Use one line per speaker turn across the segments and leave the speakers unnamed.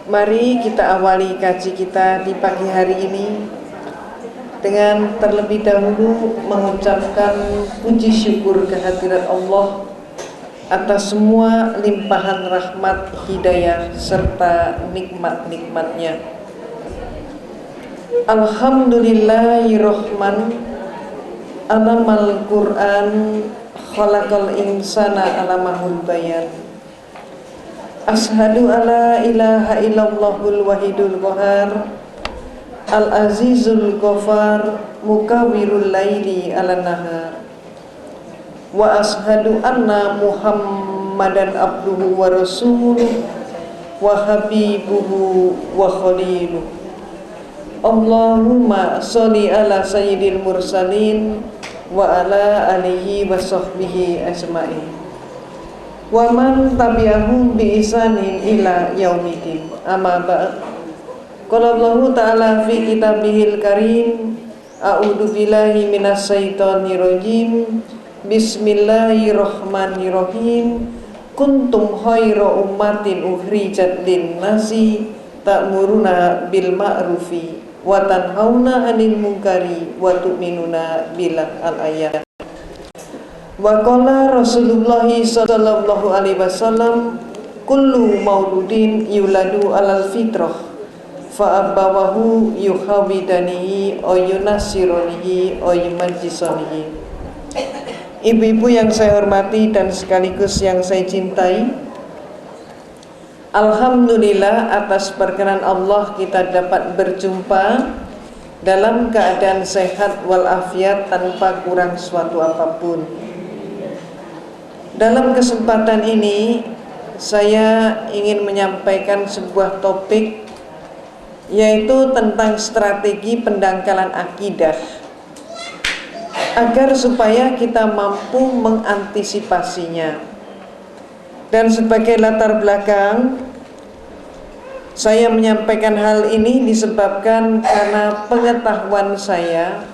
Mari kita awali kaji kita di pagi hari ini dengan terlebih dahulu mengucapkan puji syukur kehadirat Allah atas semua limpahan rahmat, hidayah, serta nikmat-nikmatnya. Alhamdulillahirrahman alamal Qur'an khalaqal insana alamahul bayan. Ashadu alla ilaha illallahul wahidul qahar al-azizul ghafar mukawwirul laili ala nahar. Wa ashadu anna Muhammadan abduhu wa rasuluh wa habibuhu wa khaliluh. Allahumma sholli ala sayyidil mursalin wa ala alihi wa sahbihi ajma'in wa man tabi'ahum bi ihsanin ila yaumidin. Amma ba'd. Qala Allahu ta'ala fi kitabihil karim, a'udzu billahi minas syaitonir rajim. Bismillahirrahmanirrahim. Kuntum khaira ummatin ukhrijat lin-nasi ta'muruna bil ma'rufi wa tanhauna 'anil munkari wa tu'minuna billah. Al-ayat. Wa qala Rasulullah sallallahu alaihi wasallam, kullu mauludin yuladu alal fitrah fa abawahu yuhawidanihi aw yunasironihi aw yumajjisanihi. Ibu-ibu yang saya hormati dan sekaligus yang saya cintai, alhamdulillah atas perkenan Allah kita dapat berjumpa dalam keadaan sehat walafiat tanpa kurang suatu apapun. Dalam kesempatan ini saya ingin menyampaikan sebuah topik, yaitu tentang strategi pendangkalan akidah, agar supaya kita mampu mengantisipasinya. Dan sebagai latar belakang, saya menyampaikan hal ini disebabkan karena pengetahuan saya,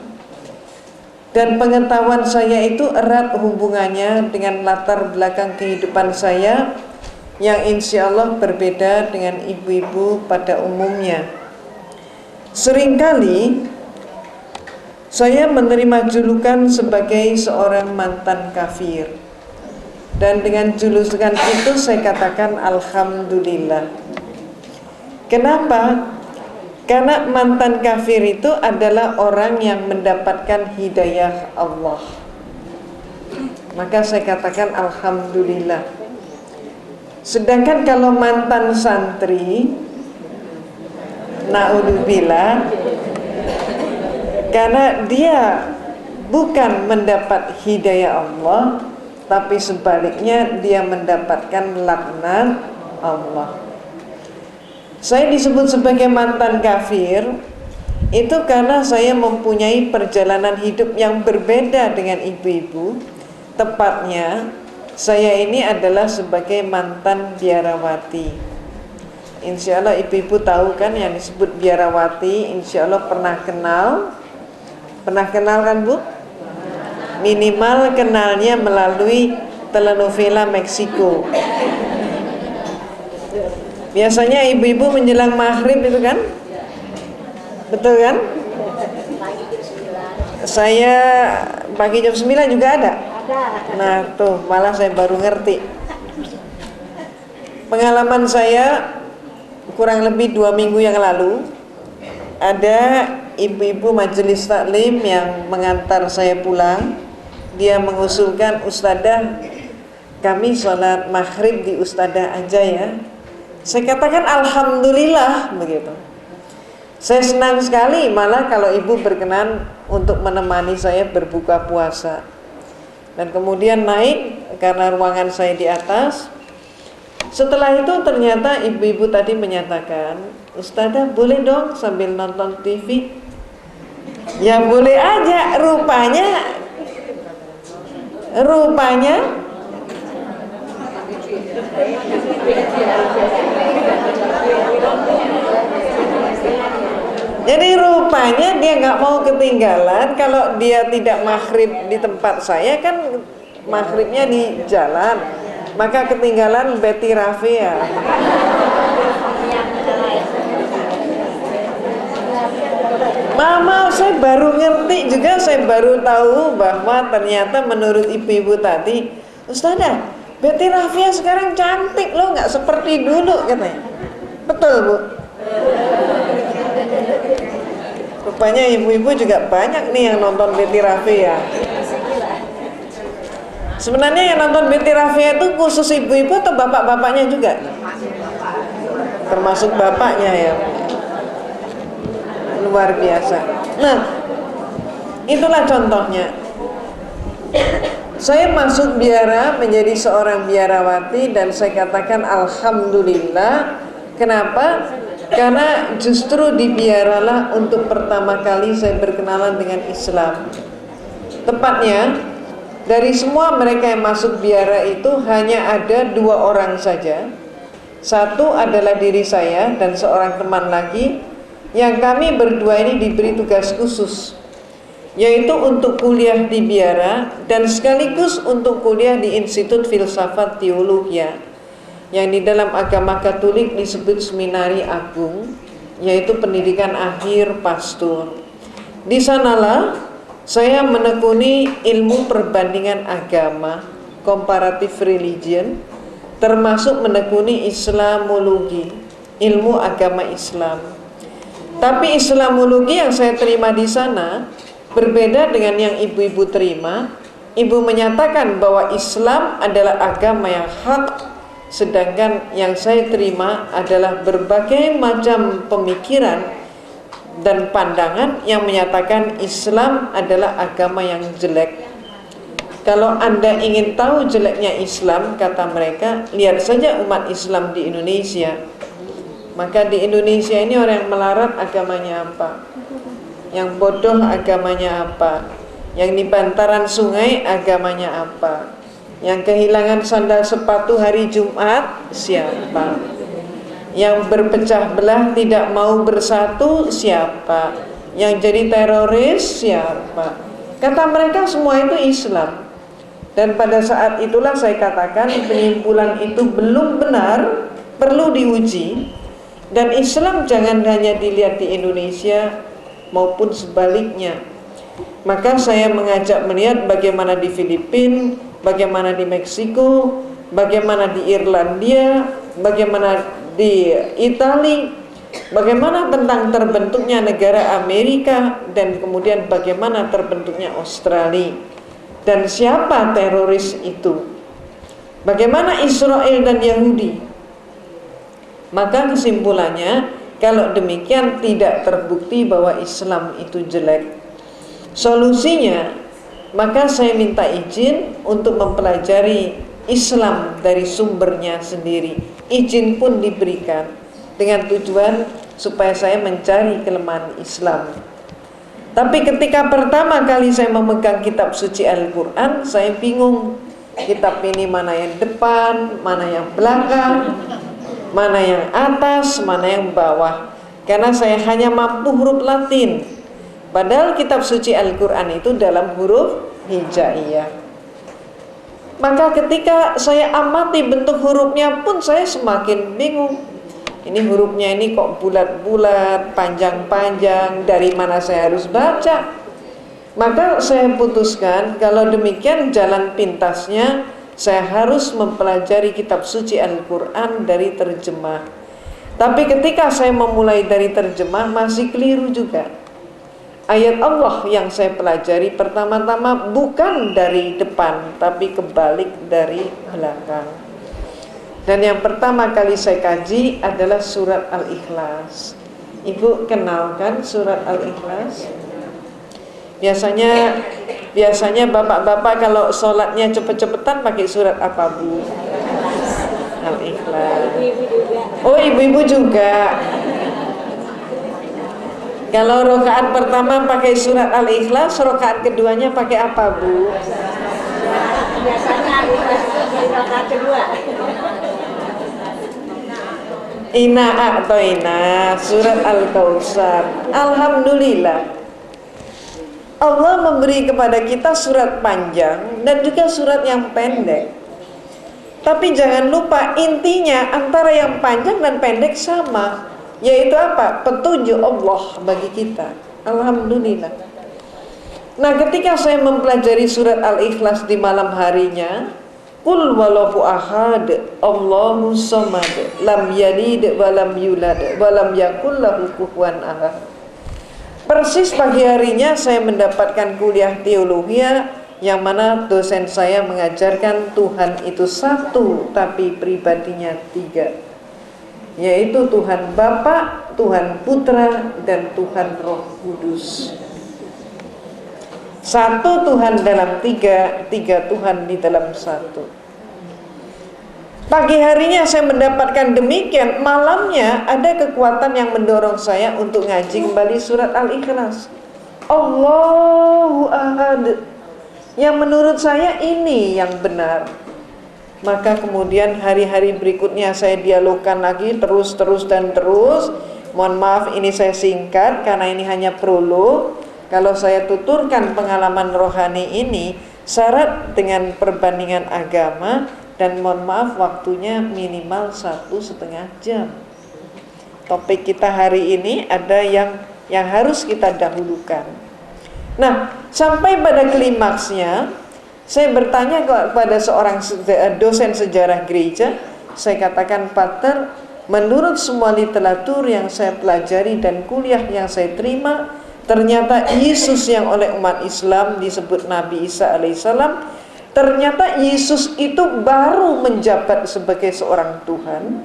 dan pengetahuan saya itu erat hubungannya dengan latar belakang kehidupan saya yang insya Allah berbeda dengan ibu-ibu pada umumnya. Seringkali saya menerima julukan sebagai seorang mantan kafir, dan dengan julukan itu saya katakan alhamdulillah. Kenapa? Karena mantan kafir itu adalah orang yang mendapatkan hidayah Allah. Maka saya katakan alhamdulillah. Sedangkan kalau mantan santri, naudzubillah, karena dia bukan mendapat hidayah Allah, tapi sebaliknya dia mendapatkan laknat Allah. Saya disebut sebagai mantan kafir itu karena saya mempunyai perjalanan hidup yang berbeda dengan ibu-ibu. Tepatnya saya ini adalah sebagai mantan biarawati. Insya Allah ibu-ibu tahu kan yang disebut biarawati, insya Allah pernah kenal. Pernah kenal kan Bu? Minimal kenalnya melalui telenovela Meksiko. Biasanya ibu-ibu menjelang maghrib itu kan? Betul kan? Saya pagi jam 9 juga ada? Nah tuh, malah saya baru ngerti. Pengalaman saya kurang lebih 2 minggu yang lalu, ada ibu-ibu majelis taklim yang mengantar saya pulang. Dia mengusulkan, Ustadzah, kami sholat maghrib di Ustadzah aja ya. Saya katakan alhamdulillah begitu. Saya senang sekali malah kalau ibu berkenan untuk menemani saya berbuka puasa. Dan kemudian naik karena ruangan saya di atas. Setelah itu ternyata ibu-ibu tadi menyatakan, Ustadzah boleh dong sambil nonton TV? Ya boleh aja. Rupanya Jadi rupanya dia nggak mau ketinggalan. Kalau dia tidak maghrib di tempat saya, kan maghribnya di jalan, maka ketinggalan Betty Rafia. saya baru ngerti juga, saya baru tahu bahwa ternyata menurut ibu-ibu tadi, Ustazah, Betty Rafia sekarang cantik loh, nggak seperti dulu katanya. Betul Bu? Rupanya ibu-ibu juga banyak nih yang nonton Betty Rafia. Sebenarnya yang nonton Betty Rafia itu khusus ibu-ibu atau bapak-bapaknya juga? Termasuk bapaknya ya. Luar biasa. Nah, itulah contohnya. Saya masuk biara menjadi seorang biarawati dan saya katakan alhamdulillah. Kenapa? Karena justru di biaralah untuk pertama kali saya berkenalan dengan Islam. Tepatnya dari semua mereka yang masuk biara itu hanya ada 2 orang saja. Satu adalah diri saya dan seorang teman lagi, yang kami berdua ini diberi tugas khusus, yaitu untuk kuliah di biara dan sekaligus untuk kuliah di Institut Filsafat Teologia, yang di dalam agama Katolik disebut Seminari Agung, yaitu pendidikan akhir pastor. Di sanalah saya menekuni ilmu perbandingan agama, comparative religion, termasuk menekuni Islamologi, ilmu agama Islam. Tapi Islamologi yang saya terima di sana berbeda dengan yang ibu-ibu terima. Ibu menyatakan bahwa Islam adalah agama yang hak, sedangkan yang saya terima adalah berbagai macam pemikiran dan pandangan yang menyatakan Islam adalah agama yang jelek. Kalau Anda ingin tahu jeleknya Islam, kata mereka, lihat saja umat Islam di Indonesia. Maka di Indonesia ini orang yang melarat agamanya apa? Yang bodoh agamanya apa? Yang di bantaran sungai agamanya apa? Yang kehilangan sandal sepatu hari Jumat siapa? Yang berpecah belah tidak mau bersatu siapa? Yang jadi teroris siapa? Kata mereka semua itu Islam. Dan pada saat itulah saya katakan penyimpulan itu belum benar, perlu diuji. Dan Islam jangan hanya dilihat di Indonesia maupun sebaliknya. Maka saya mengajak melihat bagaimana di Filipina, bagaimana di Meksiko, bagaimana di Irlandia, bagaimana di Italia, bagaimana tentang terbentuknya negara Amerika, dan kemudian bagaimana terbentuknya Australia. Dan siapa teroris itu? Bagaimana Israel dan Yahudi? Maka kesimpulannya, kalau demikian tidak terbukti bahwa Islam itu jelek. Solusinya, maka saya minta izin untuk mempelajari Islam dari sumbernya sendiri. Izin pun diberikan dengan tujuan supaya saya mencari kelemahan Islam. Tapi ketika pertama kali saya memegang kitab suci Al-Quran, saya bingung. Kitab ini mana yang depan, mana yang belakang, mana yang atas, mana yang bawah. Karena saya hanya mampu huruf Latin. Padahal kitab suci Al-Quran itu dalam huruf hijaiyah. Maka ketika saya amati bentuk hurufnya pun saya semakin bingung. Ini hurufnya ini kok bulat-bulat, panjang-panjang, dari mana saya harus baca? Maka saya putuskan kalau demikian jalan pintasnya saya harus mempelajari kitab suci Al-Quran dari terjemah. Tapi ketika saya memulai dari terjemah masih keliru juga. Ayat Allah yang saya pelajari pertama-tama bukan dari depan, tapi kebalik dari belakang. Dan yang pertama kali saya kaji adalah surat Al-Ikhlas. Ibu kenalkan surat Al-Ikhlas? Biasanya bapak-bapak kalau sholatnya cepet-cepetan pakai surat apa Bu? Al-Ikhlas. Oh, ibu-ibu juga. Kalau rakaat pertama pakai surat Al-Ikhlas, rakaat keduanya pakai apa Bu?
Biasanya Al-Ikhlas di rakaat kedua.
Ina atau Ina, surat Al-Kautsar. Alhamdulillah, Allah memberi kepada kita surat panjang dan juga surat yang pendek. Tapi jangan lupa intinya antara yang panjang dan pendek sama, yaitu apa? Petunjuk Allah bagi kita. Alhamdulillah. Nah, ketika saya mempelajari surat Al-Ikhlas di malam harinya, Qul walahu ahad, Allahu samad, lam yalid walam yulad, walam yakul lahu kufuwan ahad. Persis pagi harinya saya mendapatkan kuliah teologi yang mana dosen saya mengajarkan Tuhan itu satu tapi pribadinya tiga, yaitu Tuhan Bapa, Tuhan Putra, dan Tuhan Roh Kudus. Satu Tuhan dalam tiga, tiga Tuhan di dalam satu. Pagi harinya saya mendapatkan demikian, malamnya ada kekuatan yang mendorong saya untuk ngaji kembali surat Al-Ikhlas. Allahu Ahad, yang menurut saya ini yang benar. Maka kemudian hari-hari berikutnya saya dialogkan lagi terus. Mohon maaf ini saya singkat karena ini hanya prolog. Kalau saya tuturkan pengalaman rohani ini syarat dengan perbandingan agama, dan mohon maaf waktunya minimal 1,5 jam. Topik kita hari ini ada yang harus kita dahulukan. Nah, sampai pada klimaksnya saya bertanya kepada seorang dosen sejarah gereja. Saya katakan, Pater, menurut semua literatur yang saya pelajari dan kuliah yang saya terima, ternyata Yesus yang oleh umat Islam disebut Nabi Isa alaihissalam, ternyata Yesus itu baru menjabat sebagai seorang Tuhan,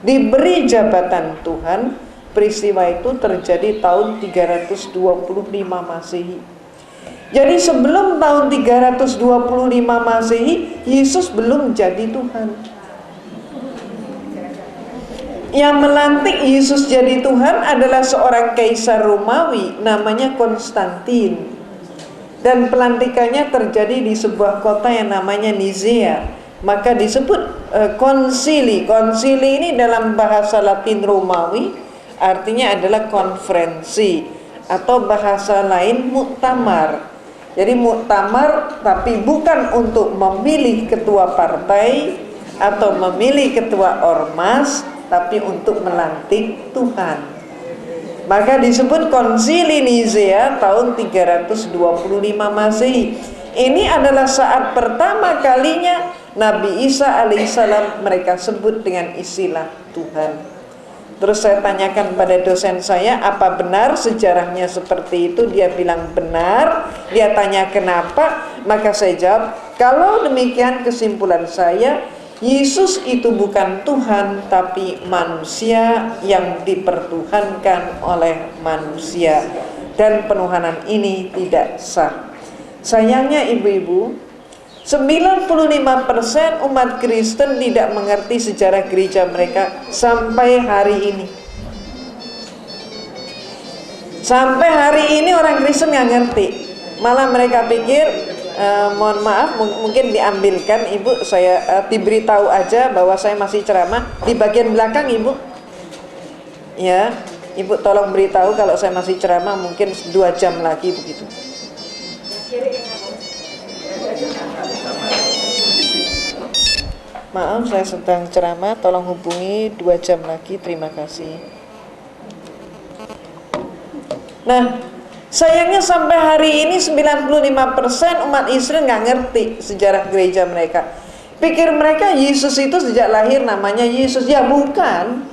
diberi jabatan Tuhan. Peristiwa itu terjadi tahun 325 Masehi. Jadi sebelum tahun 325 Masehi, Yesus belum jadi Tuhan. Yang melantik Yesus jadi Tuhan adalah seorang kaisar Romawi namanya Konstantin. Dan pelantikannya terjadi di sebuah kota yang namanya Nizea. Maka disebut konsili. Konsili ini dalam bahasa Latin Romawi artinya adalah konferensi, atau bahasa lain muktamar. Jadi muktamar tapi bukan untuk memilih ketua partai atau memilih ketua ormas, tapi untuk melantik Tuhan. Maka disebut Konsili Nizea tahun 325 Masehi. Ini adalah saat pertama kalinya Nabi Isa alaihissalam mereka sebut dengan istilah Tuhan. Terus saya tanyakan pada dosen saya, apa benar sejarahnya seperti itu? Dia bilang benar. Dia tanya kenapa? Maka saya jawab, kalau demikian kesimpulan saya, Yesus itu bukan Tuhan, tapi manusia yang dipertuhankan oleh manusia. Dan penuhanan ini tidak sah. Sayangnya ibu-ibu, 95% umat Kristen tidak mengerti sejarah gereja mereka sampai hari ini. Sampai hari ini orang Kristen nggak ngerti. Malah mereka pikir, mohon maaf, mungkin diambilkan ibu, saya diberitahu aja bahwa saya masih ceramah di bagian belakang ibu. Ya, ibu tolong beritahu kalau saya masih ceramah, mungkin 2 jam lagi begitu. Maaf, saya sedang ceramah, tolong hubungi 2 jam lagi, terima kasih. Nah, sayangnya sampai hari ini 95% umat Israel nggak ngerti sejarah gereja mereka. Pikir mereka Yesus itu sejak lahir namanya Yesus. Ya bukan.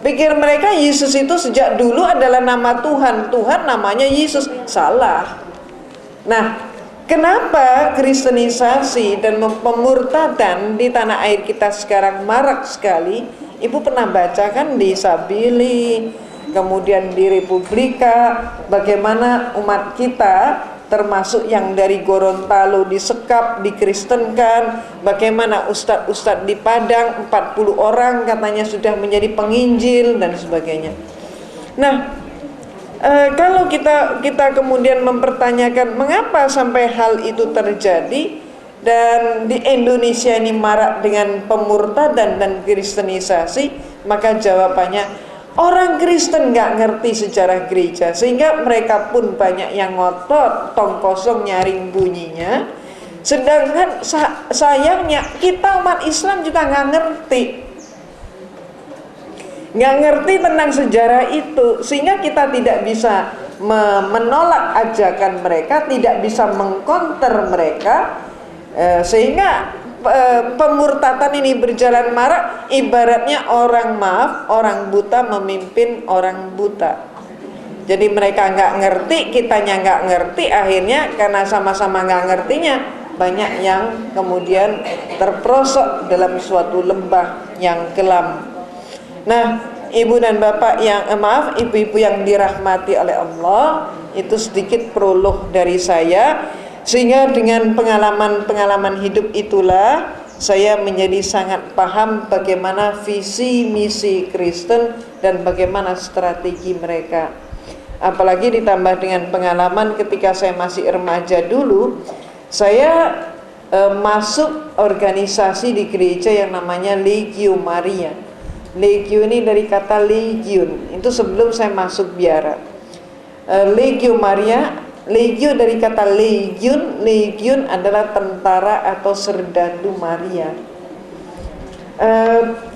Pikir mereka Yesus itu sejak dulu adalah nama Tuhan. Tuhan namanya Yesus. Salah. Nah, kenapa kristenisasi dan pemurtadan di tanah air kita sekarang marak sekali? Ibu pernah baca kan di Sabili, kemudian di Republika, bagaimana umat kita termasuk yang dari Gorontalo disekap, dikristenkan, bagaimana ustadz-ustadz di Padang 40 orang katanya sudah menjadi penginjil dan sebagainya. Nah, kalau kita kemudian mempertanyakan mengapa sampai hal itu terjadi, dan di Indonesia ini marak dengan pemurtadan dan kristenisasi, maka jawabannya orang Kristen nggak ngerti sejarah gereja, sehingga mereka pun banyak yang ngotot, tong kosong nyaring bunyinya. Sedangkan sayangnya kita umat Islam juga nggak ngerti tentang sejarah itu, sehingga kita tidak bisa menolak ajakan mereka, tidak bisa mengkonter mereka, sehingga pemurtatan ini berjalan marak. Ibaratnya orang buta memimpin orang buta. Jadi mereka nggak ngerti, kitanya nggak ngerti, akhirnya karena sama-sama nggak ngertinya, banyak yang kemudian terperosok dalam suatu lembah yang kelam. Nah, ibu dan bapak yang ibu-ibu yang dirahmati oleh Allah, itu sedikit prolog dari saya, sehingga dengan pengalaman hidup itulah saya menjadi sangat paham bagaimana visi misi Kristen dan bagaimana strategi mereka. Apalagi ditambah dengan pengalaman ketika saya masih remaja dulu, saya masuk organisasi di gereja yang namanya Legio Maria. Legio ini dari kata legion, itu sebelum saya masuk biara. Legio Maria, legio dari kata legion, legion adalah tentara atau serdadu Maria.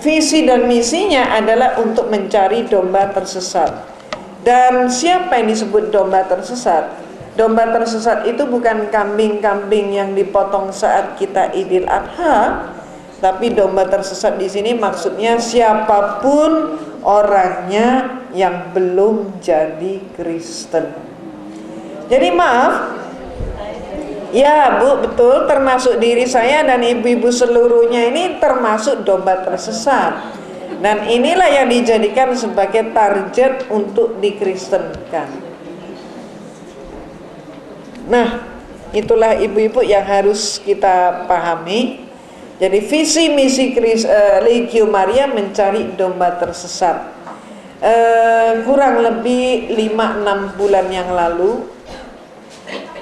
Visi dan misinya adalah untuk mencari domba tersesat. Dan siapa yang disebut domba tersesat? Domba tersesat itu bukan kambing-kambing yang dipotong saat kita Idul Adha, tapi domba tersesat di sini maksudnya siapapun orangnya yang belum jadi Kristen. Jadi maaf, ya Bu, betul, termasuk diri saya dan ibu-ibu seluruhnya ini termasuk domba tersesat. Dan inilah yang dijadikan sebagai target untuk dikristenkan. Nah, itulah ibu-ibu yang harus kita pahami. Jadi visi misi Legio Maria mencari domba tersesat. Kurang lebih 5-6 bulan yang lalu,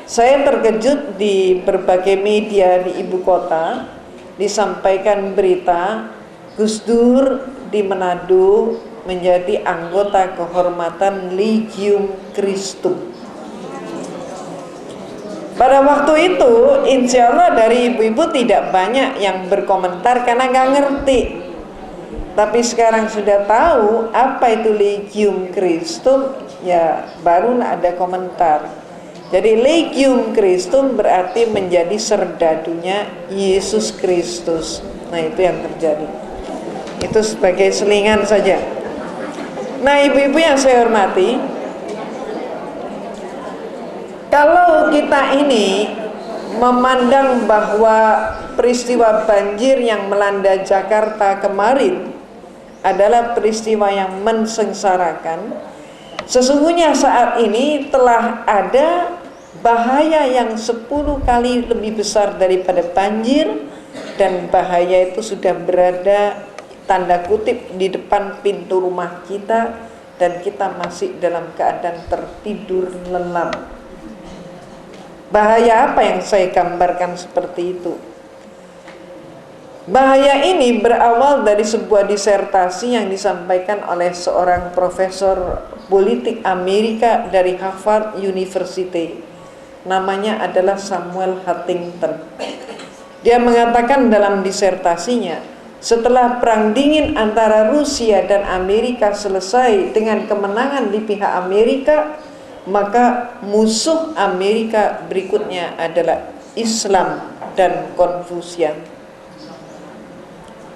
saya terkejut di berbagai media di ibu kota disampaikan berita Gus Dur di Manado menjadi anggota kehormatan Legium Christum. Pada waktu itu, insya Allah dari ibu-ibu tidak banyak yang berkomentar karena nggak ngerti. Tapi sekarang sudah tahu apa itu Legium Christum, ya barulah ada komentar. Jadi Legium Christum berarti menjadi serdadunya Yesus Kristus. Nah, itu yang terjadi. Itu sebagai selingan saja. Nah, ibu-ibu yang saya hormati, kalau kita ini memandang bahwa peristiwa banjir yang melanda Jakarta kemarin adalah peristiwa yang mensengsarakan, sesungguhnya saat ini telah ada bahaya yang 10 kali lebih besar daripada banjir, dan bahaya itu sudah berada tanda kutip di depan pintu rumah kita, dan kita masih dalam keadaan tertidur lelap. Bahaya apa yang saya gambarkan seperti itu? Bahaya ini berawal dari sebuah disertasi yang disampaikan oleh seorang profesor politik Amerika dari Harvard University. Namanya adalah Samuel Huntington. Dia mengatakan dalam disertasinya, setelah perang dingin antara Rusia dan Amerika selesai dengan kemenangan di pihak Amerika, maka musuh Amerika berikutnya adalah Islam dan Konfusian.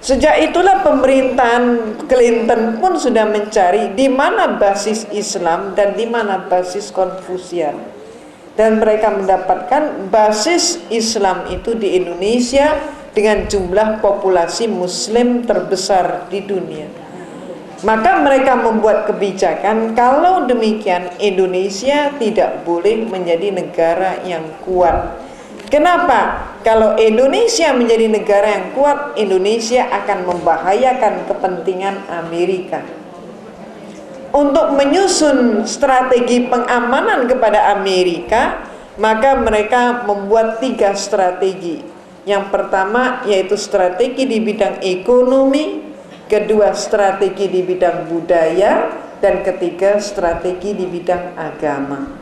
Sejak itulah pemerintahan Clinton pun sudah mencari di mana basis Islam dan di mana basis Konfusian. Dan mereka mendapatkan basis Islam itu di Indonesia dengan jumlah populasi muslim terbesar di dunia. Maka mereka membuat kebijakan, kalau demikian Indonesia tidak boleh menjadi negara yang kuat. Kenapa? Kalau Indonesia menjadi negara yang kuat, Indonesia akan membahayakan kepentingan Amerika. Untuk menyusun strategi pengamanan kepada Amerika, maka mereka membuat 3 strategi. Yang pertama yaitu strategi di bidang ekonomi, kedua strategi di bidang budaya, dan ketiga strategi di bidang agama.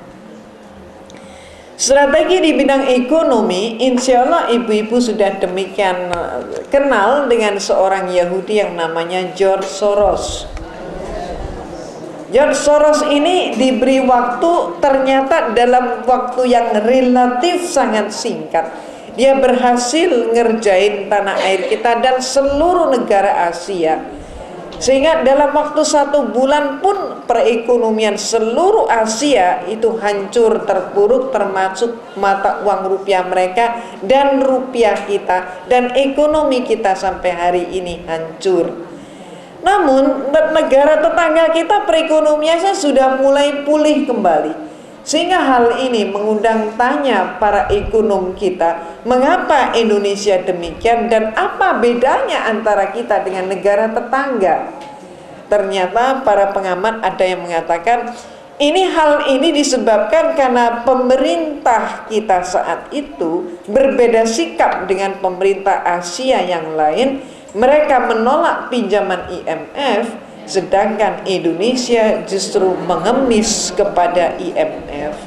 Strategi di bidang ekonomi, insya Allah ibu-ibu sudah demikian kenal dengan seorang Yahudi yang namanya George Soros. George Soros ini diberi waktu, ternyata dalam waktu yang relatif sangat singkat dia berhasil ngerjain tanah air kita dan seluruh negara Asia, sehingga dalam waktu 1 bulan pun perekonomian seluruh Asia itu hancur terpuruk, termasuk mata uang rupiah mereka dan rupiah kita, dan ekonomi kita sampai hari ini hancur. Namun negara tetangga kita perekonomiannya sudah mulai pulih kembali, sehingga hal ini mengundang tanya para ekonom kita, mengapa Indonesia demikian dan apa bedanya antara kita dengan negara tetangga. Ternyata para pengamat ada yang mengatakan hal ini disebabkan karena pemerintah kita saat itu berbeda sikap dengan pemerintah Asia yang lain. Mereka menolak pinjaman IMF, sedangkan Indonesia justru mengemis kepada IMF.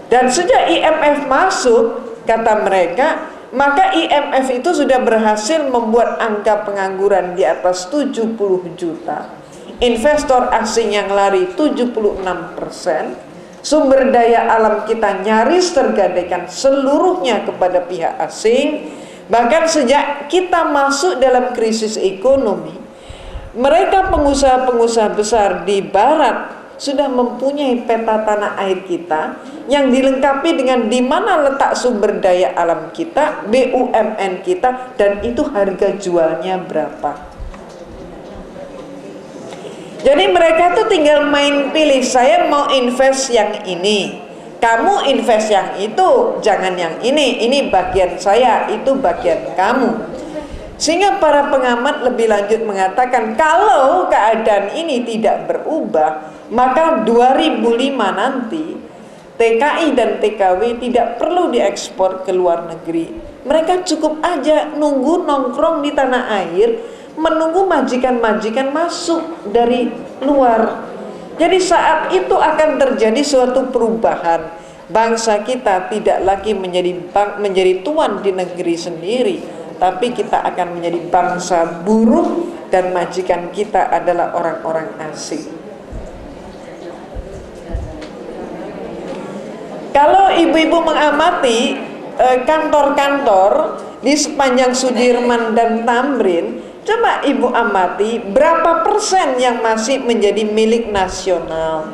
Dan sejak IMF masuk, kata mereka, maka IMF itu sudah berhasil membuat angka pengangguran di atas 70 juta, investor asing yang lari 76%, sumber daya alam kita nyaris tergadaikan seluruhnya kepada pihak asing. Bahkan sejak kita masuk dalam krisis ekonomi, mereka pengusaha-pengusaha besar di barat sudah mempunyai peta tanah air kita yang dilengkapi dengan di mana letak sumber daya alam kita, BUMN kita, dan itu harga jualnya berapa. Jadi mereka tuh tinggal main pilih, saya mau invest yang ini, kamu invest yang itu, jangan yang ini bagian saya, itu bagian kamu. Sehingga para pengamat lebih lanjut mengatakan kalau keadaan ini tidak berubah, maka 2005 nanti TKI dan TKW tidak perlu diekspor ke luar negeri. Mereka cukup aja nunggu nongkrong di tanah air, menunggu majikan-majikan masuk dari luar. Jadi saat itu akan terjadi suatu perubahan. Bangsa kita tidak lagi menjadi tuan di negeri sendiri, tapi kita akan menjadi bangsa buruh dan majikan kita adalah orang-orang asing. Kalau ibu-ibu mengamati kantor-kantor di sepanjang Sudirman dan Tamrin, coba ibu amati berapa persen yang masih menjadi milik nasional.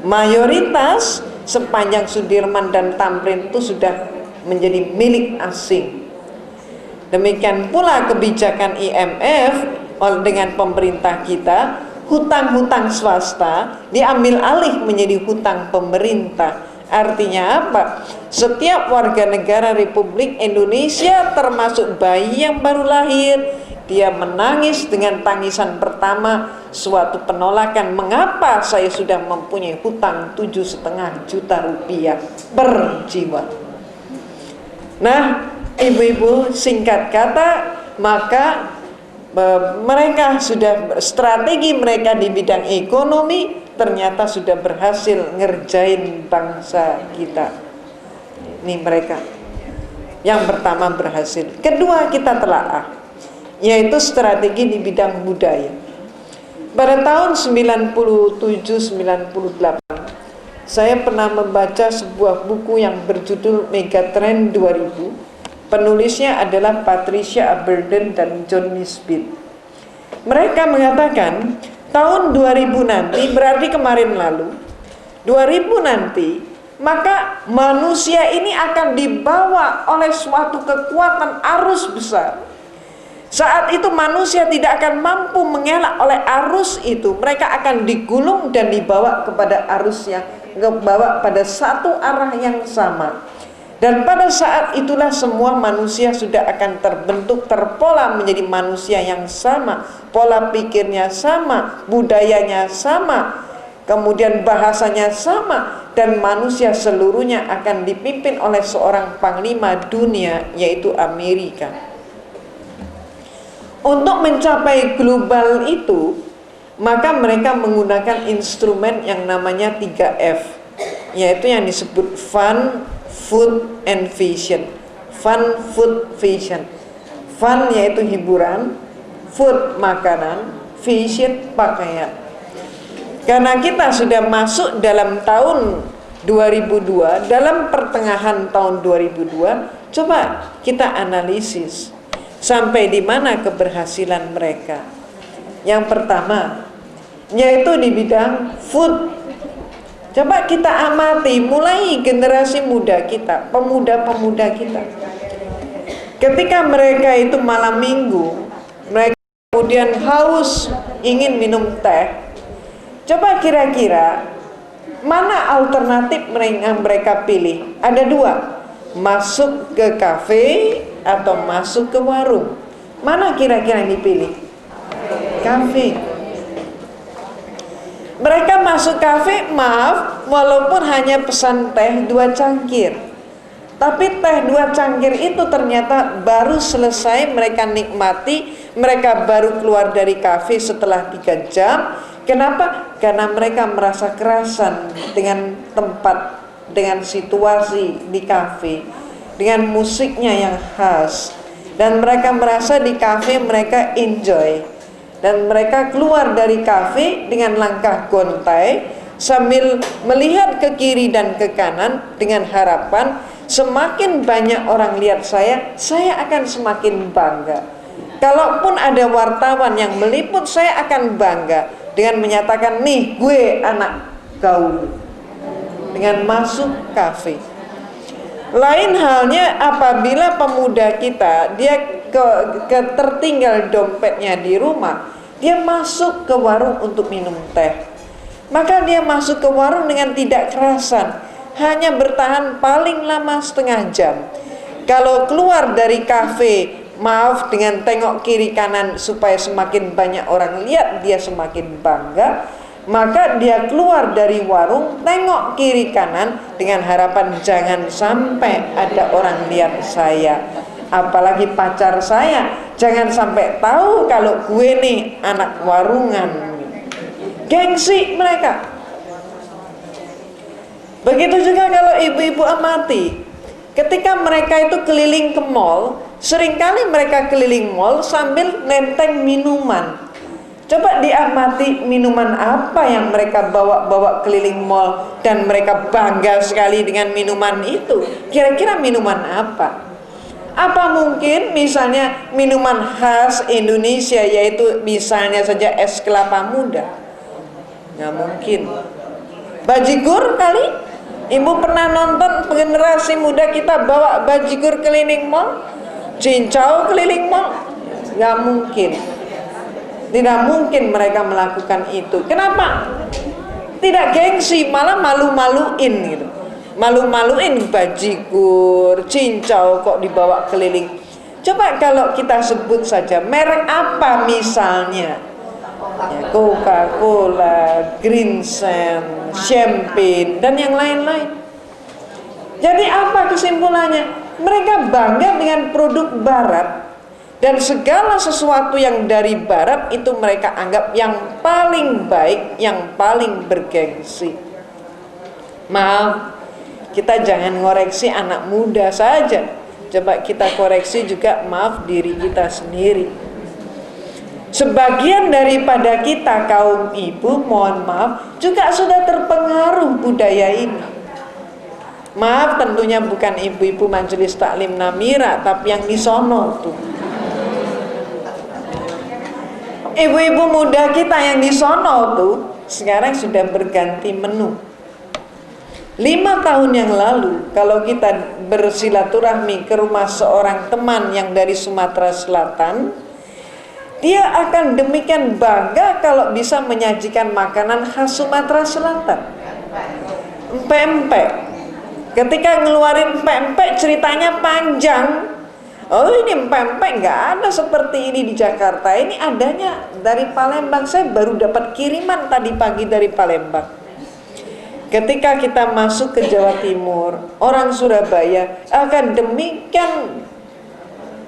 Mayoritas sepanjang Sudirman dan Tamrin itu sudah menjadi milik asing. Demikian pula kebijakan IMF dengan pemerintah kita, hutang-hutang swasta diambil alih menjadi hutang pemerintah. Artinya apa? Setiap warga negara Republik Indonesia termasuk bayi yang baru lahir, dia menangis dengan tangisan pertama suatu penolakan. Mengapa saya sudah mempunyai hutang 7,5 juta rupiah per jiwa? Nah, ibu-ibu, singkat kata, maka mereka sudah strategi mereka di bidang ekonomi ternyata sudah berhasil ngerjain bangsa kita. Ini mereka yang pertama berhasil. Kedua, kita telaah, yaitu strategi di bidang budaya. Pada tahun 97-98 saya pernah membaca sebuah buku yang berjudul Megatrend 2000. Penulisnya adalah Patricia Aberden dan John Nisbet. Mereka mengatakan tahun 2000 nanti, berarti kemarin lalu, 2000 nanti, maka manusia ini akan dibawa oleh suatu kekuatan arus besar. Saat itu manusia tidak akan mampu mengelak oleh arus itu. Mereka akan digulung dan dibawa kepada arus yang dibawa pada satu arah yang sama. Dan pada saat itulah semua manusia sudah akan terbentuk, terpola menjadi manusia yang sama. Pola pikirnya sama, budayanya sama, kemudian bahasanya sama. Dan manusia seluruhnya akan dipimpin oleh seorang panglima dunia, yaitu Amerika. Untuk mencapai global itu, maka mereka menggunakan instrumen yang namanya 3F, yaitu yang disebut Fun, Food, and Fashion. Fun, Food, Fashion. Fun yaitu hiburan, food makanan, fashion pakaian. Karena kita sudah masuk dalam tahun 2002, dalam pertengahan tahun 2002, coba kita analisis sampai di mana keberhasilan mereka. Yang pertama, yaitu di bidang food. Coba kita amati mulai generasi muda kita, pemuda-pemuda kita. Ketika mereka itu malam minggu, mereka kemudian haus ingin minum teh. Coba kira-kira mana alternatif yang mereka pilih? Ada dua, masuk ke kafe atau masuk ke warung. Mana kira-kira yang dipilih? Kafe. Mereka masuk kafe, maaf, walaupun hanya pesan teh 2 cangkir. Tapi teh 2 cangkir itu ternyata baru selesai mereka nikmati, mereka baru keluar dari kafe setelah 3 jam. Kenapa? Karena mereka merasa kerasan dengan tempat, dengan situasi di kafe, dengan musiknya yang khas. Dan mereka merasa di kafe mereka enjoy. Dan mereka keluar dari kafe dengan langkah gontai sambil melihat ke kiri dan ke kanan dengan harapan semakin banyak orang lihat saya akan semakin bangga. Kalaupun ada wartawan yang meliput, saya akan bangga dengan menyatakan, nih gue anak gaul, dengan masuk kafe. Lain halnya apabila pemuda kita dia tertinggal dompetnya di rumah, dia masuk ke warung untuk minum teh. Maka dia masuk ke warung dengan tidak kerasan, hanya bertahan paling lama setengah jam. Kalau keluar dari kafe, maaf, dengan tengok kiri kanan supaya semakin banyak orang lihat, dia semakin bangga. Maka dia keluar dari warung, tengok kiri kanan dengan harapan jangan sampai ada orang lihat saya, apalagi pacar saya jangan sampai tahu kalau gue nih anak warungan. Gengsi mereka. Begitu juga kalau ibu-ibu amati, ketika mereka itu keliling ke mall, seringkali mereka keliling mall sambil nenteng minuman. Coba diamati minuman apa yang mereka bawa keliling mall dan mereka bangga sekali dengan minuman itu. Kira-kira minuman apa? Apa mungkin misalnya minuman khas Indonesia, yaitu misalnya saja es kelapa muda? Nggak mungkin. Bajigur kali? Ibu pernah nonton generasi muda kita bawa bajigur keliling mall? Cincau keliling mall? Nggak mungkin. Tidak mungkin mereka melakukan itu. Kenapa? Tidak gengsi, malah malu-maluin gitu. Malu-maluin bajigur, cincau kok dibawa keliling. Coba kalau kita sebut saja merek apa misalnya, ya, Coca-Cola, Green Sand, Champagne, dan yang lain-lain. Jadi apa kesimpulannya? Mereka bangga dengan produk barat, dan segala sesuatu yang dari barat itu mereka anggap yang paling baik, yang paling bergengsi. Maaf, kita jangan ngoreksi anak muda saja. Coba kita koreksi juga, maaf, diri kita sendiri. Sebagian daripada kita kaum ibu, mohon maaf, juga sudah terpengaruh budaya ini. Maaf, tentunya bukan ibu-ibu Majelis Taklim Namira, tapi yang di sono tuh. Ibu-ibu muda kita yang di sono tuh sekarang sudah berganti menu. 5 tahun yang lalu, kalau kita bersilaturahmi ke rumah seorang teman yang dari Sumatera Selatan, dia akan demikian bangga kalau bisa menyajikan makanan khas Sumatera Selatan. Empek-empek. Ketika ngeluarin empek-empek ceritanya panjang. Oh, ini empek-empek nggak ada seperti ini di Jakarta. Ini adanya dari Palembang. Saya baru dapat kiriman tadi pagi dari Palembang. Ketika kita masuk ke Jawa Timur, orang Surabaya akan demikian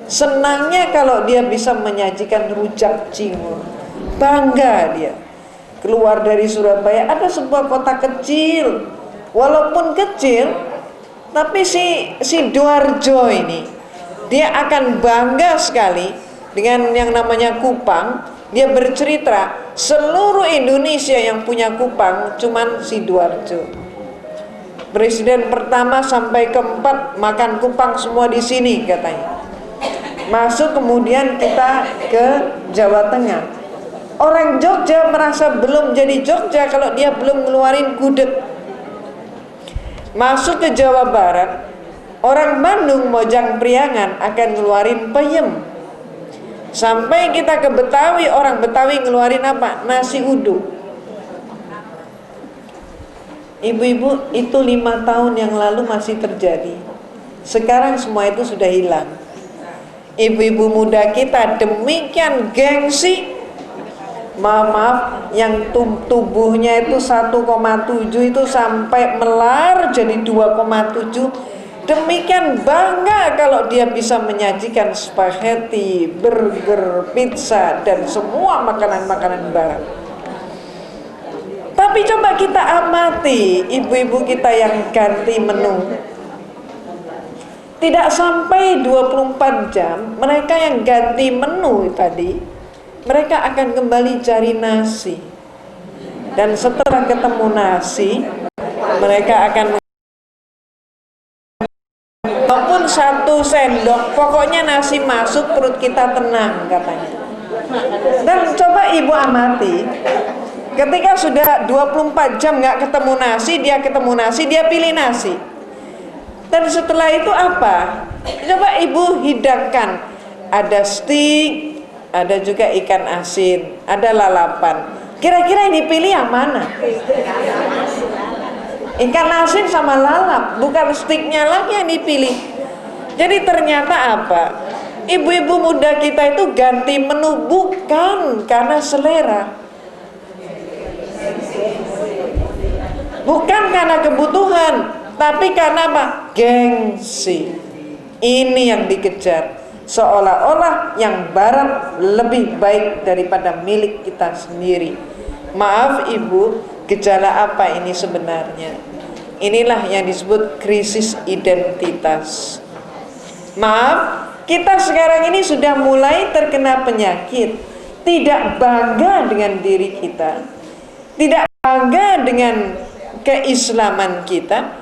senangnya kalau dia bisa menyajikan rujak cingur. Bangga dia. Keluar dari Surabaya, ada sebuah kota kecil. Walaupun kecil, tapi si Doarjo ini, dia akan bangga sekali dengan yang namanya kupang. Dia bercerita, Seluruh Indonesia yang punya kupang cuman Sidoarjo. Presiden pertama sampai keempat makan kupang semua di sini katanya. Masuk kemudian kita ke Jawa Tengah. Orang Jogja merasa belum jadi Jogja kalau dia belum ngeluarin gudeg. Masuk ke Jawa Barat, orang Bandung Mojang Priangan akan ngeluarin peyem. Sampai kita ke Betawi, orang Betawi ngeluarin apa? Nasi uduk. Ibu-ibu, itu 5 tahun yang lalu masih terjadi. Sekarang semua itu sudah hilang. Ibu-ibu muda kita demikian gengsi. Maaf, yang tubuhnya itu 1,7 itu sampai melar jadi 2,7. Demikian bangga kalau dia bisa menyajikan spaghetti, burger, pizza, dan semua makanan-makanan barat. Tapi coba kita amati ibu-ibu kita yang ganti menu. Tidak sampai 24 jam mereka yang ganti menu tadi, mereka akan kembali cari nasi. Dan setelah ketemu nasi, mereka akan walaupun 1 sendok, pokoknya nasi masuk perut kita tenang katanya. Dan coba ibu amati, ketika sudah 24 jam nggak ketemu nasi, dia pilih nasi. Dan setelah itu apa? Coba ibu hidangkan, ada steak, ada juga ikan asin, ada lalapan. Kira-kira yang dipilih yang mana? Ikan asin sama lalap, bukan steaknya lagi yang dipilih. Jadi ternyata apa? Ibu-ibu muda kita itu ganti menu bukan karena selera, bukan karena kebutuhan, tapi karena apa? Gengsi. Ini yang dikejar. Seolah-olah yang barat lebih baik daripada milik kita sendiri. Maaf ibu, gejala apa ini sebenarnya? Inilah yang disebut krisis identitas. Maaf, kita sekarang ini sudah mulai terkena penyakit. Tidak bangga dengan diri kita, tidak bangga dengan keislaman kita,